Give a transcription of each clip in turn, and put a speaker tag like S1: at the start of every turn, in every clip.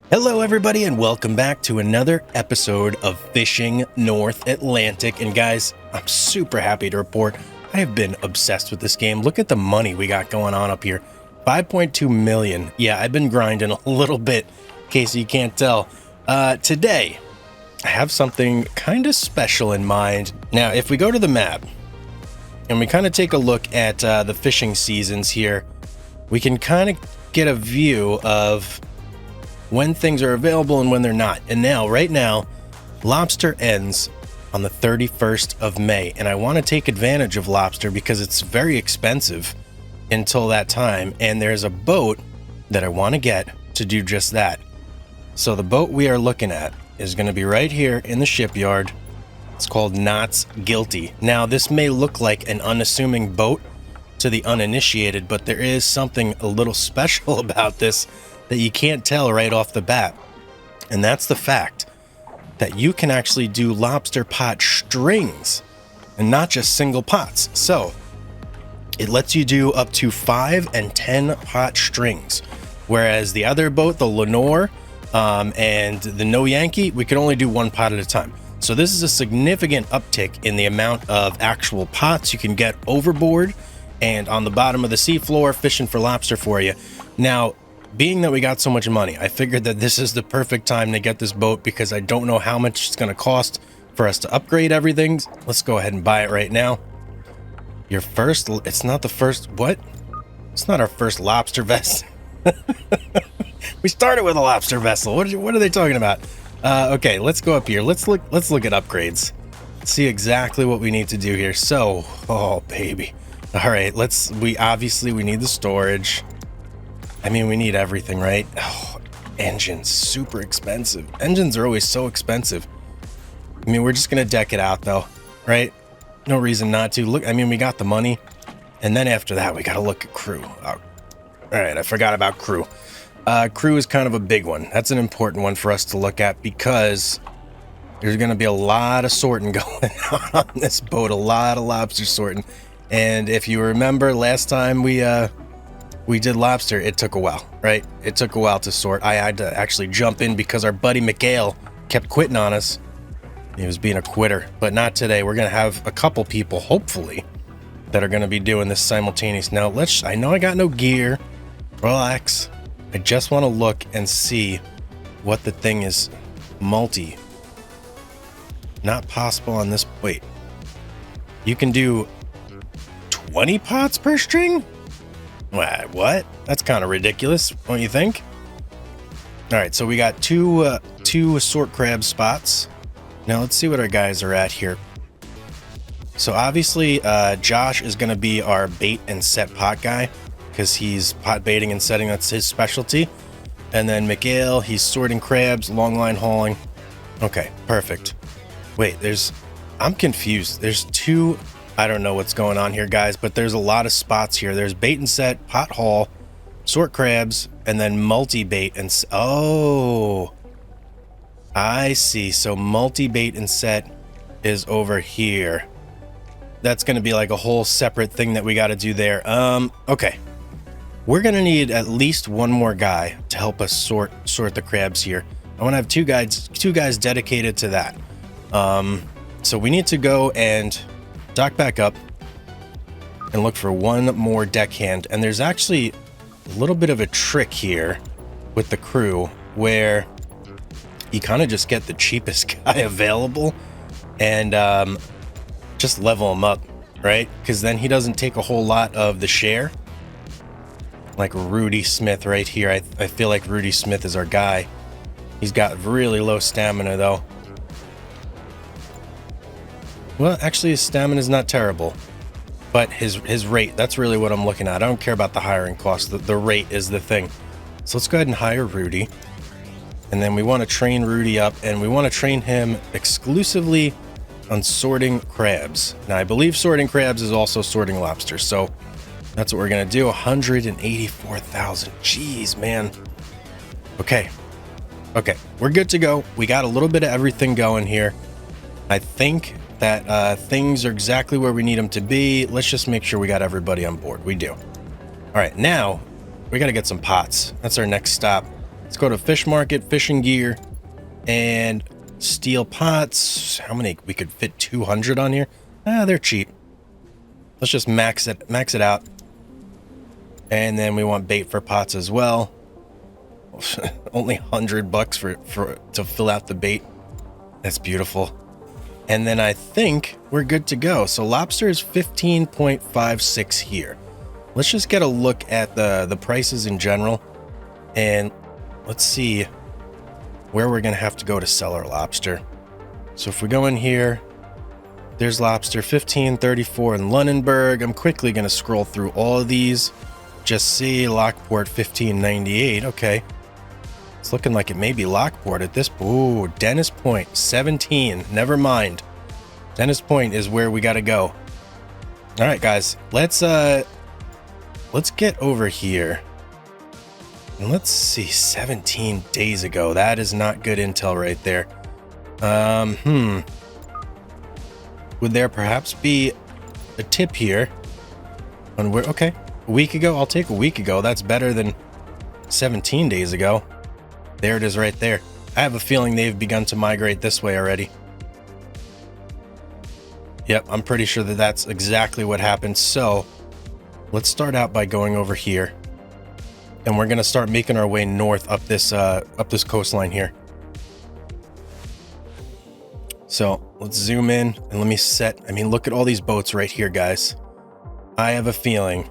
S1: Hello, everybody, and welcome back to another episode of Fishing North Atlantic. And guys, I'm super happy to report I have been obsessed with this game. Look at the money we got going on up here. 5.2 million. Yeah, I've been grinding a little bit, in case you can't tell. Today, I have something kind of special in mind. Now, if we go to the map, and we kind of take a look at the fishing seasons here, we can kind of get a view of when things are available and when they're not. And now, right now, Lobster ends on the 31st of May. And I want to take advantage of Lobster because it's very expensive until that time. And there's a boat that I want to get to do just that. So the boat we are looking at is going to be right here in the shipyard. It's called Knott's Guilty. Now, this may look like an unassuming boat to the uninitiated, but there is something a little special about this that you can't tell right off the bat. And that's the fact that you can actually do lobster pot strings and not just single pots. So it lets you do up to 5 and 10 pot strings. Whereas the other boat, the Lenore and the No Yankee, we could only do 1 pot at a time. So this is a significant uptick in the amount of actual pots you can get overboard and on the bottom of the seafloor fishing for lobster for you. Now, being that we got so much money, I figured that this is the perfect time to get this boat because I don't know how much it's going to cost for us to upgrade everything. Let's go ahead and buy it right now. It's not the first, what? It's not our first lobster vessel. We started with a lobster vessel. What are they talking about? Okay, let's go up here. Let's look at upgrades. See exactly what we need to do here. So, oh baby. All right, we need the storage. I mean, we need everything, right? Oh, engines, super expensive. Engines are always so expensive. I mean, we're just going to deck it out, though, right? No reason not to. Look, I mean, we got the money. And then after that, we got to look at crew. Oh, all right, I forgot about crew. Crew is kind of a big one. That's an important one for us to look at because there's going to be a lot of sorting going on this boat. A lot of lobster sorting. And if you remember last time we did lobster, it took a while, right? It took a while to sort. I had to actually jump in because our buddy Miguel kept quitting on us. He was being a quitter, but not today. We're going to have a couple people, hopefully, that are going to be doing this simultaneous. Now, I know I got no gear. Relax. I just want to look and see what the thing is. Multi. Not possible on this. Wait. You can do 20 pots per string? What? That's kind of ridiculous, don't you think? All right, so we got two sort crab spots. Now let's see what our guys are at here. So obviously, Josh is going to be our bait and set pot guy because he's pot baiting and setting. That's his specialty. And then Miguel, he's sorting crabs, long line hauling. Okay, perfect. Wait, I'm confused. There's two. I don't know what's going on here, guys, but there's a lot of spots here. There's bait and set, pot haul, sort crabs, and then multi-bait and... Oh, I see. So multi-bait and set is over here. That's going to be like a whole separate thing that we got to do there. Okay. We're going to need at least one more guy to help us sort the crabs here. I want to have two guys dedicated to that. So we need to go and dock back up and look for one more deckhand. And there's actually a little bit of a trick here with the crew where you kind of just get the cheapest guy available and just level him up, right? Because then he doesn't take a whole lot of the share. Like Rudy Smith right here. I feel like Rudy Smith is our guy. He's got really low stamina though. Well, actually, his stamina is not terrible, but his rate, that's really what I'm looking at. I don't care about the hiring cost. The rate is the thing. So let's go ahead and hire Rudy. And then we want to train Rudy up, and we want to train him exclusively on sorting crabs. Now, I believe sorting crabs is also sorting lobster, so that's what we're going to do. 184,000. Jeez, man. Okay, we're good to go. We got a little bit of everything going here. I think that things are exactly where we need them to be. Let's just make sure we got everybody on board. We do. All right, now we got to get some pots. That's our next stop. Let's go to fish market, fishing gear, and steel pots. How many? We could fit 200 on here. Ah, they're cheap. Let's just max it out. And then we want bait for pots as well. Only $100 to fill out the bait. That's beautiful. And then I think we're good to go. So lobster is 15.56 here. Let's just get a look at the prices in general. And let's see where we're going to have to go to sell our lobster. So if we go in here, there's lobster 15.34 in Lunenburg. I'm quickly going to scroll through all of these. Just see Lockport 15.98. Okay. It's looking like it may be Lockport at this. Ooh, Dennis Point 17. Never mind. Dennis Point is where we got to go. All right, guys. Let's get over here. And let's see. 17 days ago. That is not good intel right there. Would there perhaps be a tip here on where? Okay, a week ago. I'll take a week ago. That's better than 17 days ago. There it is right there. I have a feeling they've begun to migrate this way already. Yep, I'm pretty sure that that's exactly what happened. So let's start out by going over here. And we're going to start making our way north up this coastline here. So let's zoom in and let me set. I mean, look at all these boats right here, guys. I have a feeling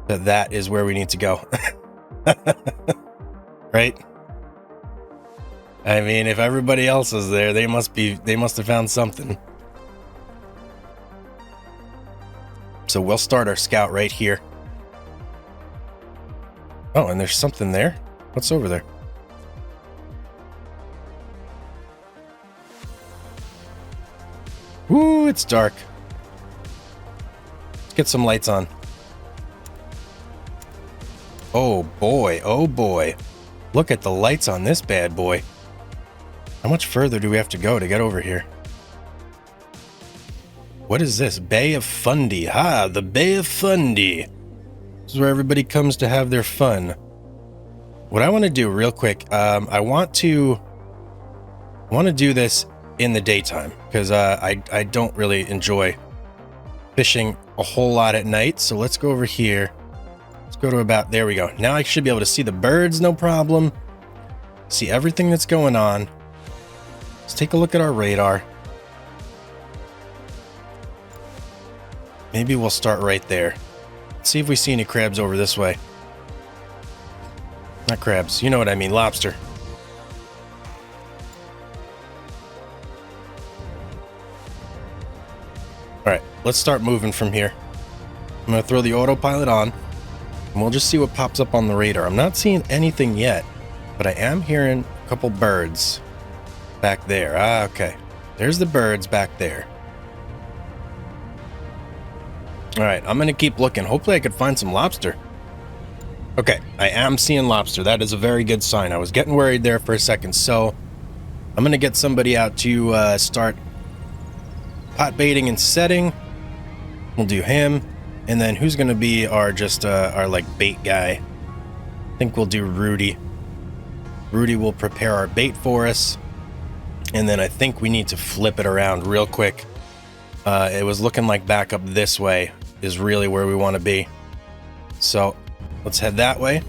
S1: that that is where we need to go. Right? I mean, if everybody else is there, they must have found something. So we'll start our scout right here. Oh, and there's something there. What's over there? Ooh, it's dark. Let's get some lights on. Oh boy, oh boy. Look at the lights on this bad boy. How much further do we have to go to get over here? What is this? Bay of Fundy. Ha, the Bay of Fundy. This is where everybody comes to have their fun. What I want to do real quick, I want to do this in the daytime because I don't really enjoy fishing a whole lot at night. So let's go over here. Let's go to about, there we go. Now I should be able to see the birds, no problem. See everything that's going on. Let's take a look at our radar. Maybe we'll start right there. Let's see if we see any crabs over this way. Not crabs, you know what I mean, lobster. All right, let's start moving from here. I'm gonna throw the autopilot on and we'll just see what pops up on the radar. I'm not seeing anything yet, but I am hearing a couple birds back there. Ah, okay. There's the birds back there. All right, I'm gonna keep looking. Hopefully I could find some lobster. Okay, I am seeing lobster. That is a very good sign. I was getting worried there for a second. So I'm gonna get somebody out to start pot baiting and setting. We'll do him. And then who's gonna be our like bait guy? I think we'll do Rudy. Rudy will prepare our bait for us. And then I think we need to flip it around real quick. It was looking like back up this way is really where we want to be. So let's head that way.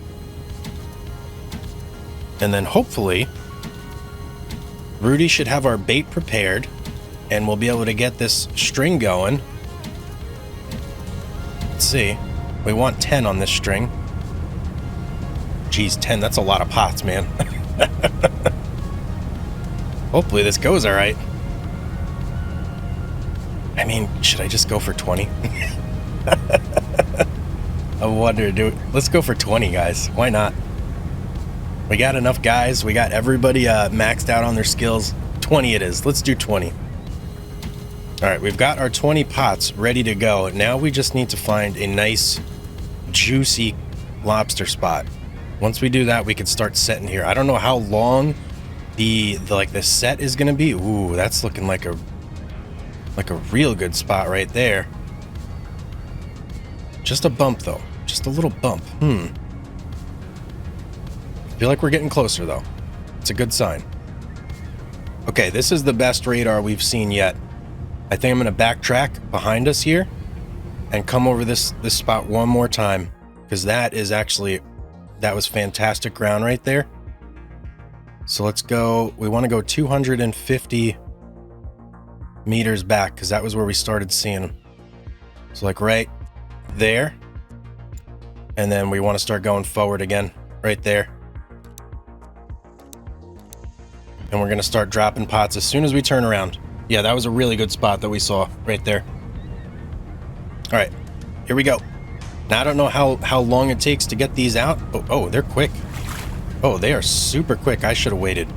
S1: And then hopefully Rudy should have our bait prepared and we'll be able to get this string going. Let's see. We want 10 on this string. Geez, 10, that's a lot of pots, man. Hopefully this goes all right. I mean, should I just go for 20? I wonder, let's go for 20, guys. Why not? We got enough guys. We got everybody maxed out on their skills. 20 it is. Let's do 20. All right, we've got our 20 pots ready to go. Now we just need to find a nice, juicy lobster spot. Once we do that, we can start setting here. I don't know how long the set is gonna be. Ooh, that's looking like a real good spot right there. Just a bump though, just a little bump. Feel like we're getting closer though. It's a good sign. Okay, this is the best radar we've seen yet. I think I'm going to backtrack behind us here and come over this spot one more time, because that was fantastic ground right there. So let's go. We want to go 250 meters back, because that was where we started seeing them. So like right there. And then we want to start going forward again right there. And we're going to start dropping pots as soon as we turn around. Yeah, that was a really good spot that we saw right there. All right, here we go. Now, I don't know how long it takes to get these out. Oh, they're quick. Oh, they are super quick. I should have waited.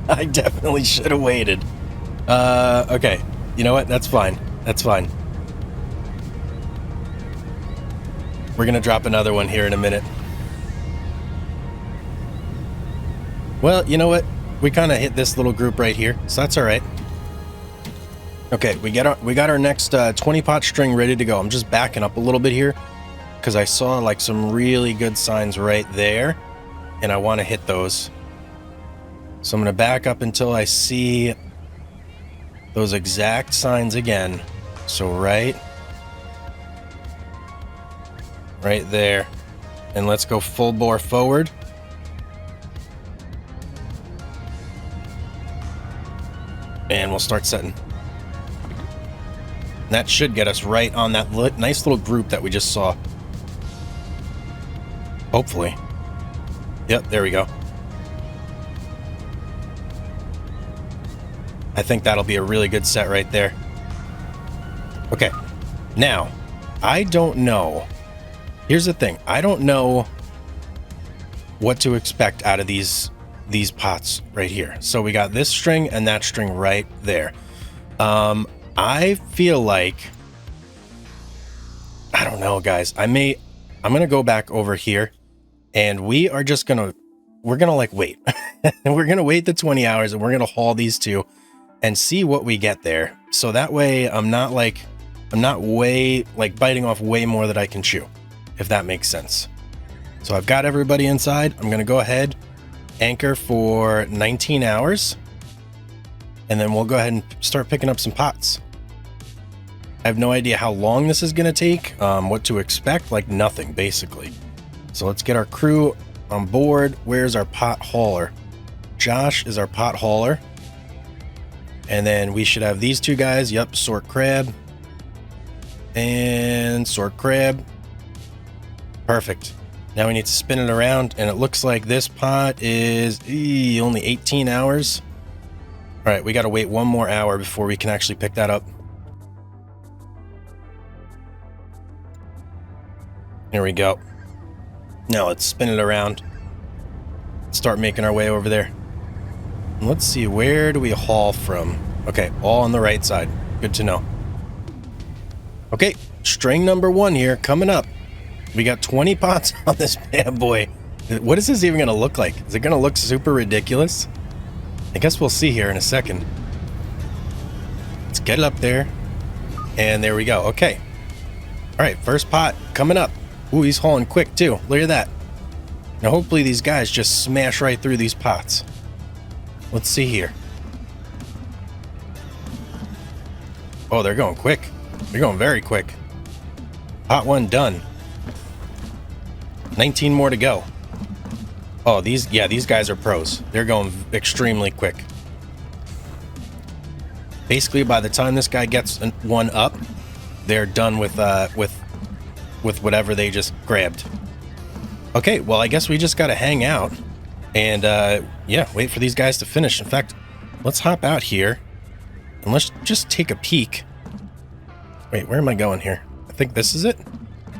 S1: I definitely should have waited. Okay, you know what? That's fine. That's fine. We're going to drop another one here in a minute. Well, you know what? We kind of hit this little group right here, so that's all right. Okay, we got our next 20 pot string ready to go. I'm just backing up a little bit here because I saw like some really good signs right there, and I want to hit those. So I'm going to back up until I see those exact signs again. So right there. And let's go full bore forward. And we'll start setting. That should get us right on that nice little group that we just saw. Hopefully. Yep, there we go. I think that'll be a really good set right there. Okay. Now, I don't know. Here's the thing. I don't know what to expect out of these pots right here. So we got this string and that string right there. I feel like, I don't know, guys. I'm gonna go back over here, and we're gonna like wait. We're gonna wait the 20 hours, and we're gonna haul these two and see what we get there. So that way I'm not way like biting off way more that I can chew, if that makes sense. So I've got everybody inside. I'm gonna go ahead, anchor for 19 hours, and then we'll go ahead and start picking up some pots. I have no idea how long this is going to take, what to expect, like nothing, basically. So let's get our crew on board. Where's our pot hauler? Josh is our pot hauler. And then we should have these two guys. Yep, sort crab. And sort crab. Perfect. Now we need to spin it around, and it looks like this pot is only 18 hours. All right, we got to wait one more hour before we can actually pick that up. Here we go. Now let's spin it around. Start making our way over there. And let's see, where do we haul from? Okay, all on the right side. Good to know. Okay, string number 1 here, coming up. We got 20 pots on this bad boy. What is this even going to look like? Is it going to look super ridiculous? I guess we'll see here in a second. Let's get it up there. And there we go. Okay. All right, first pot coming up. Ooh, he's hauling quick too. Look at that. Now hopefully these guys just smash right through these pots. Let's see here. Oh, they're going quick. They're going very quick. Pot 1 done. 19 more to go. Oh, these guys are pros. They're going extremely quick. Basically, by the time this guy gets one up, they're done with whatever they just grabbed. Okay, well, I guess we just got to hang out and yeah, wait for these guys to finish. In fact, let's hop out here and let's just take a peek. Wait, where am I going here? I think this is it.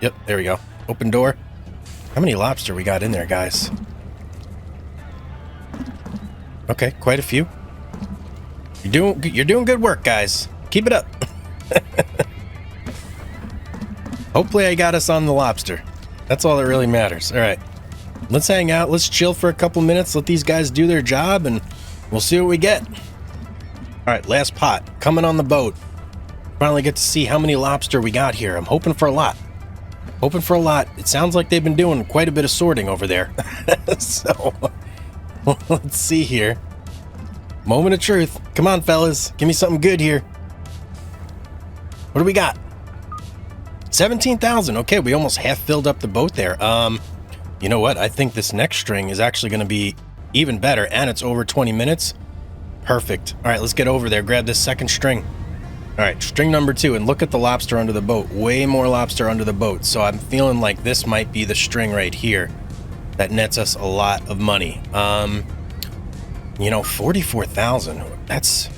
S1: Yep, there we go. Open door. How many lobster we got in there, guys? Okay, quite a few. You're doing good work, guys. Keep it up. Hopefully I got us on the lobster. That's all that really matters. All right, let's hang out. Let's chill for a couple minutes. Let these guys do their job, and we'll see what we get. All right, last pot coming on the boat. Finally get to see how many lobster we got here. I'm hoping for a lot. Hoping for a lot. It sounds like they've been doing quite a bit of sorting over there. So, let's see here. Moment of truth. Come on, fellas. Give me something good here. What do we got? 17,000. Okay, we almost half filled up the boat there. You know what? I think this next string is actually going to be even better, and it's over 20 minutes. Perfect. All right, let's get over there. Grab this second string. All right, string number 2, and look at the lobster under the boat. Way more lobster under the boat. So I'm feeling like this might be the string right here that nets us a lot of money. You know, 44,000. That's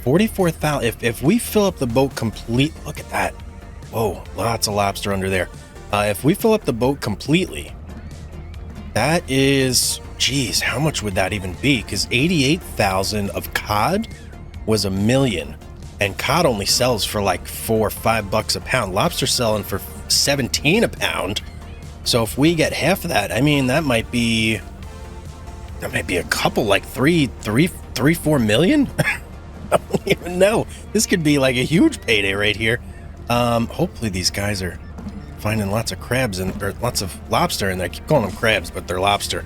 S1: 44,000. If we fill up the boat complete, look at that. Whoa, lots of lobster under there. If we fill up the boat completely, that is, geez, how much would that even be? Because 88,000 of cod was $1 million. And cod only sells for like $4 or $5 a pound. Lobster selling for 17 a pound. So if we get half of that, I mean, that might be a couple, like 4 million. I don't even know. This could be like a huge payday right here. Hopefully these guys are finding lots of crabs or lots of lobster in there. I keep calling them crabs, but they're lobster.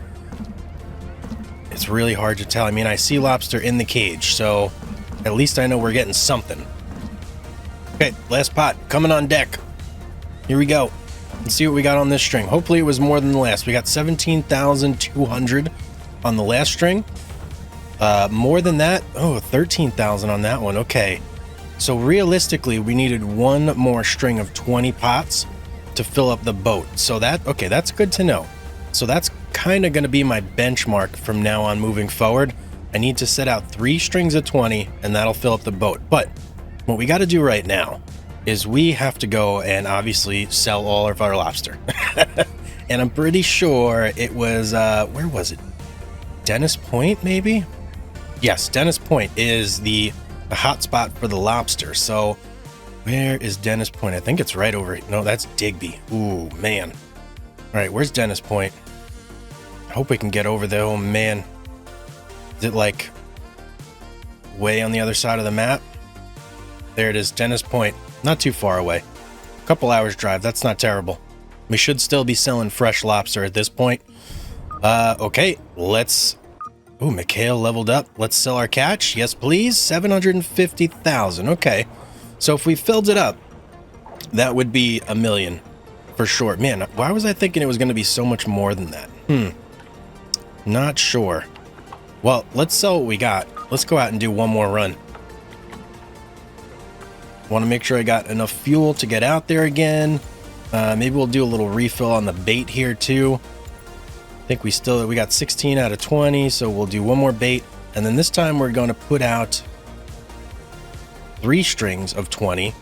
S1: It's really hard to tell. I mean, I see lobster in the cage, so at least I know we're getting something. Okay, last pot coming on deck. Here we go. Let's see what we got on this string. Hopefully it was more than the last. We got 17,200 on the last string. More than that. Oh, 13,000 on that one. Okay. So realistically, we needed one more string of 20 pots to fill up the boat. So okay, that's good to know. So that's kind of going to be my benchmark from now on moving forward. I need to set out 3 strings of 20 and that'll fill up the boat. But what we got to do right now is we have to go and obviously sell all of our lobster. And I'm pretty sure it was, where was it? Dennis Point, maybe? Yes, Dennis Point is the hot spot for the lobster. So where is Dennis Point? I think it's right over. No, that's Digby. Ooh, man. All right, where's Dennis Point? I hope we can get over there. Oh, man. Is it like way on the other side of the map? There it is, Dennis Point. Not too far away. A couple hours drive. That's not terrible. We should still be selling fresh lobster at this point. Okay, let's... Ooh, Mikhail leveled up. Let's sell our catch. Yes, please. 750,000. Okay. So if we filled it up, that would be $1 million for sure. Man, why was I thinking it was going to be so much more than that? Not sure. Well, let's sell what we got. Let's go out and do one more run. Want to make sure I got enough fuel to get out there again. Maybe we'll do a little refill on the bait here too. I think we got 16 out of 20, so we'll do one more bait. And then this time we're going to put out 3 strings of 20.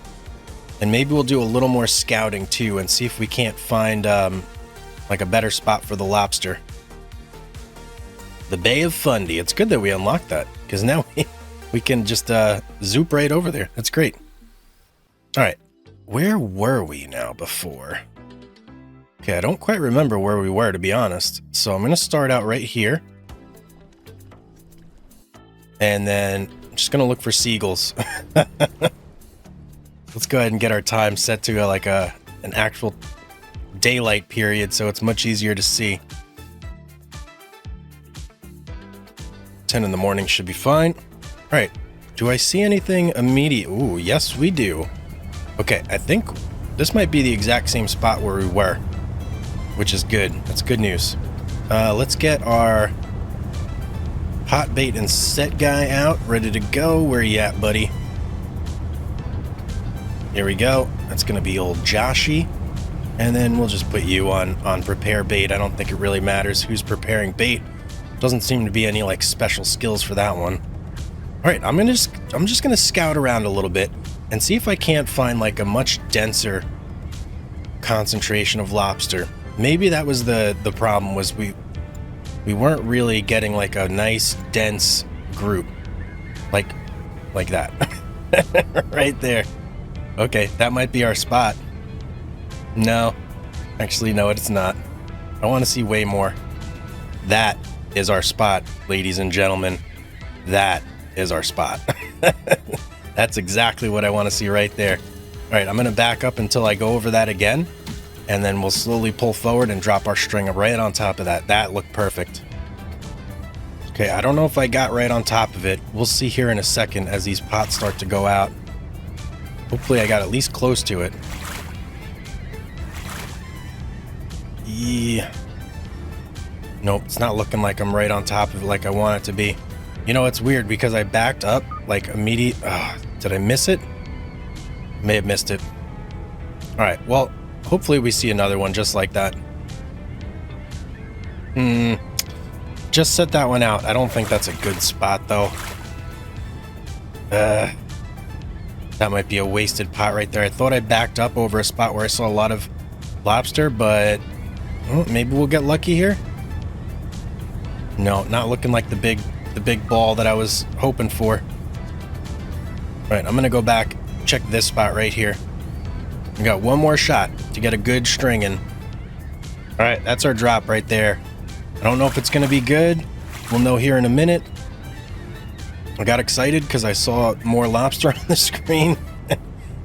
S1: And maybe we'll do a little more scouting too and see if we can't find like a better spot for the lobster. The Bay of Fundy. It's good that we unlocked that because now we can just zoop right over there. That's great. All right. Where were we now before? Okay, I don't quite remember where we were, to be honest. So I'm going to start out right here. And then I'm just going to look for seagulls. Let's go ahead and get our time set to like an actual daylight period so it's much easier to see. 10 in the morning should be fine. All right. Do I see anything immediate? Ooh, yes, we do. Okay, I think this might be the exact same spot where we were, which is good. That's good news. Let's get our hot bait and set guy out, ready to go. Where you at, buddy? Here we go. That's going to be old Joshy. And then we'll just put you on prepare bait. I don't think it really matters who's preparing bait. Doesn't seem to be any like special skills for that one. All right, I'm just gonna scout around a little bit and see if I can't find like a much denser concentration of lobster. Maybe that was the problem, was we weren't really getting like a nice dense group like that. Right there. Okay, that might be our spot. No, actually no, it's not. I want to see way more. That is our spot, ladies and gentlemen. That is our spot. That's exactly what I want to see right there. All right, I'm going to back up until I go over that again, And then we'll slowly pull forward and drop our string right on top of that. That looked perfect. Okay, I don't know if I got right on top of it. We'll see here in a second as these pots start to go out. Hopefully I got at least close to it. Yeah. Nope, it's not looking like I'm right on top of it like I want it to be. You know, it's weird because I backed up like immediate. Did I miss it? May have missed it. All right, well, hopefully we see another one just like that. Just set that one out. I don't think that's a good spot though. That might be a wasted pot right there. I thought I backed up over a spot where I saw a lot of lobster, but maybe we'll get lucky here. No, not looking like the big ball that I was hoping for. All right, I'm gonna go back, check this spot right here. We got one more shot to get a good string in. All right, that's our drop right there. I don't know if it's gonna be good. We'll know here in a minute. I got excited because I saw more lobster on the screen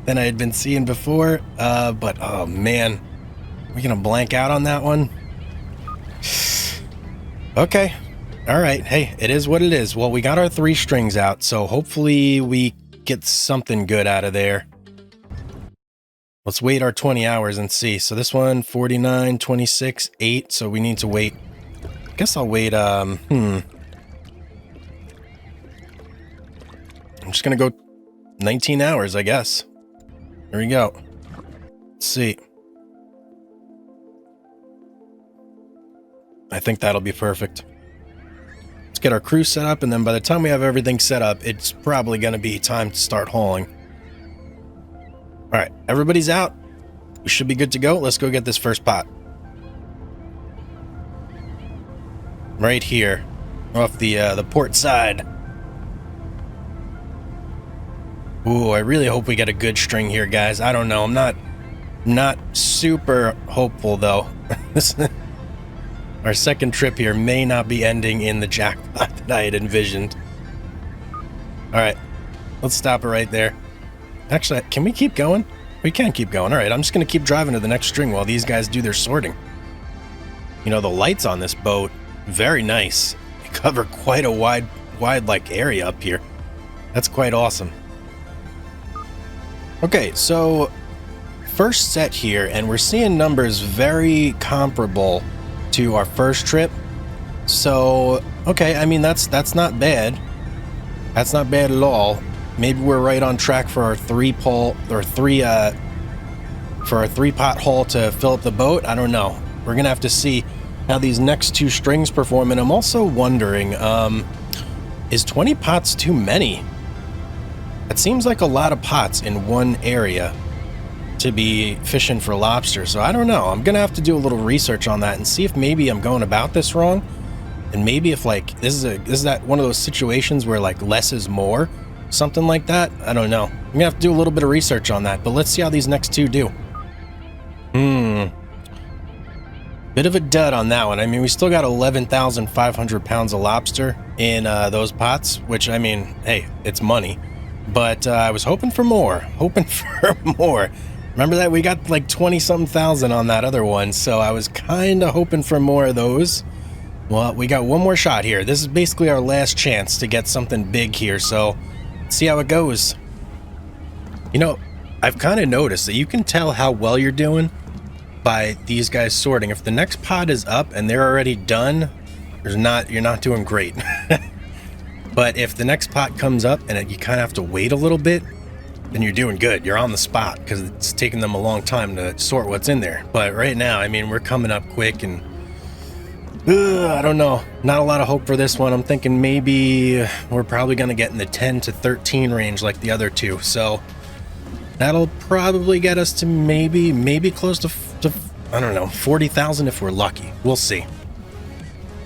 S1: than I had been seeing before. But oh man, we're gonna blank out on that one. Okay. All right. Hey, it is what it is. Well, we got our 3 strings out, so hopefully we get something good out of there. Let's wait our 20 hours and see. So this one, 49, 26, 8. So we need to wait. I guess I'll wait. I'm just going to go 19 hours, I guess. Here we go. Let's see. I think that'll be perfect. Let's get our crew set up, and then by the time we have everything set up, it's probably going to be time to start hauling. All right, everybody's out. We should be good to go. Let's go get this first pot. Right here, off the port side. Ooh, I really hope we get a good string here, guys. I don't know. I'm not super hopeful though. Our second trip here may not be ending in the jackpot that I had envisioned. All right, let's stop it right there. Actually, can we keep going? We can keep going. All right, I'm just going to keep driving to the next string while these guys do their sorting. You know, the lights on this boat, very nice. They cover quite a wide like area up here. That's quite awesome. Okay, so first set here, and we're seeing numbers very comparable to our first trip. So okay, I mean that's not bad. That's not bad at all. Maybe we're right on track for our 3-pot haul to fill up the boat. I don't know. We're gonna have to see how these next 2 strings perform. And I'm also wondering, is 20 pots too many? It seems like a lot of pots in one area to be fishing for lobster. So I don't know. I'm gonna have to do a little research on that and see if maybe I'm going about this wrong, and maybe if like this is that one of those situations where like less is more, something like that. I don't know. I'm gonna have to do a little bit of research on that, but let's see how these next 2 do. Bit of a dud on that one. I mean, we still got 11,500 pounds of lobster in those pots, which, I mean, hey, it's money. But I was hoping for more. Remember that we got like 20-something thousand on that other one, so I was kind of hoping for more of those. Well, we got one more shot here. This is basically our last chance to get something big here, so let's see how it goes. You know, I've kind of noticed that you can tell how well you're doing by these guys sorting. If the next pot is up and they're already done, you're not doing great. But if the next pot comes up and you kind of have to wait a little bit, then you're doing good. You're on the spot because it's taking them a long time to sort what's in there. But right now, I mean, we're coming up quick, and I don't know. Not a lot of hope for this one. I'm thinking maybe we're probably going to get in the 10 to 13 range like the other 2. So that'll probably get us to maybe close to I don't know, 40,000 if we're lucky. We'll see.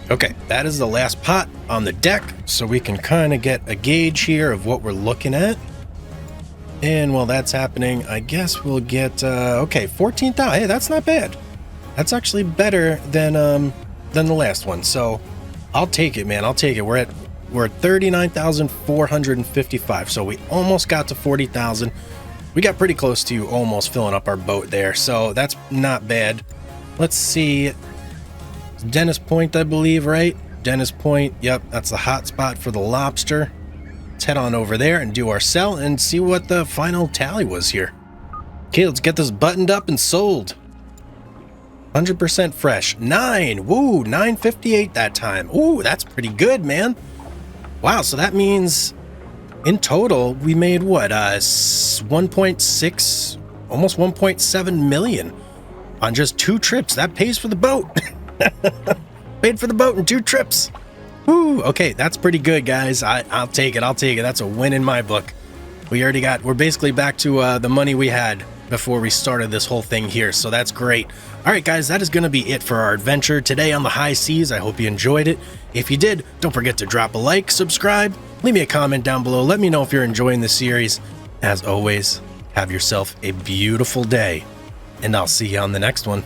S1: Okay, that is the last pot on the deck, so we can kind of get a gauge here of what we're looking at. And while that's happening, I guess we'll get okay, 14,000. Hey, that's not bad. That's actually better than the last one. So I'll take it, man. I'll take it. We're at 39,455. So we almost got to 40,000. We got pretty close to almost filling up our boat there, so that's not bad. Let's see. Dennis Point, I believe, right? Dennis Point, yep, that's the hot spot for the Lobster. Let's head on over there and do our sell and see what the final tally was here. Okay, let's get this buttoned up and sold. 100% fresh. 9. Woo, 958 that time. Ooh, that's pretty good, man. Wow, so that means in total we made what? 1.6, almost 1.7 million on just 2 trips. That pays for the boat. Paid for the boat in 2 trips. Woo, okay, that's pretty good, guys. I'll take it. I'll take it. That's a win in my book. We're basically back to the money we had before we started this whole thing here, so that's great. All right, guys, that is going to be it for our adventure today on the high seas. I hope you enjoyed it. If you did, don't forget to drop a like, subscribe, leave me a comment down below. Let me know if you're enjoying the series. As always, have yourself a beautiful day, and I'll see you on the next one.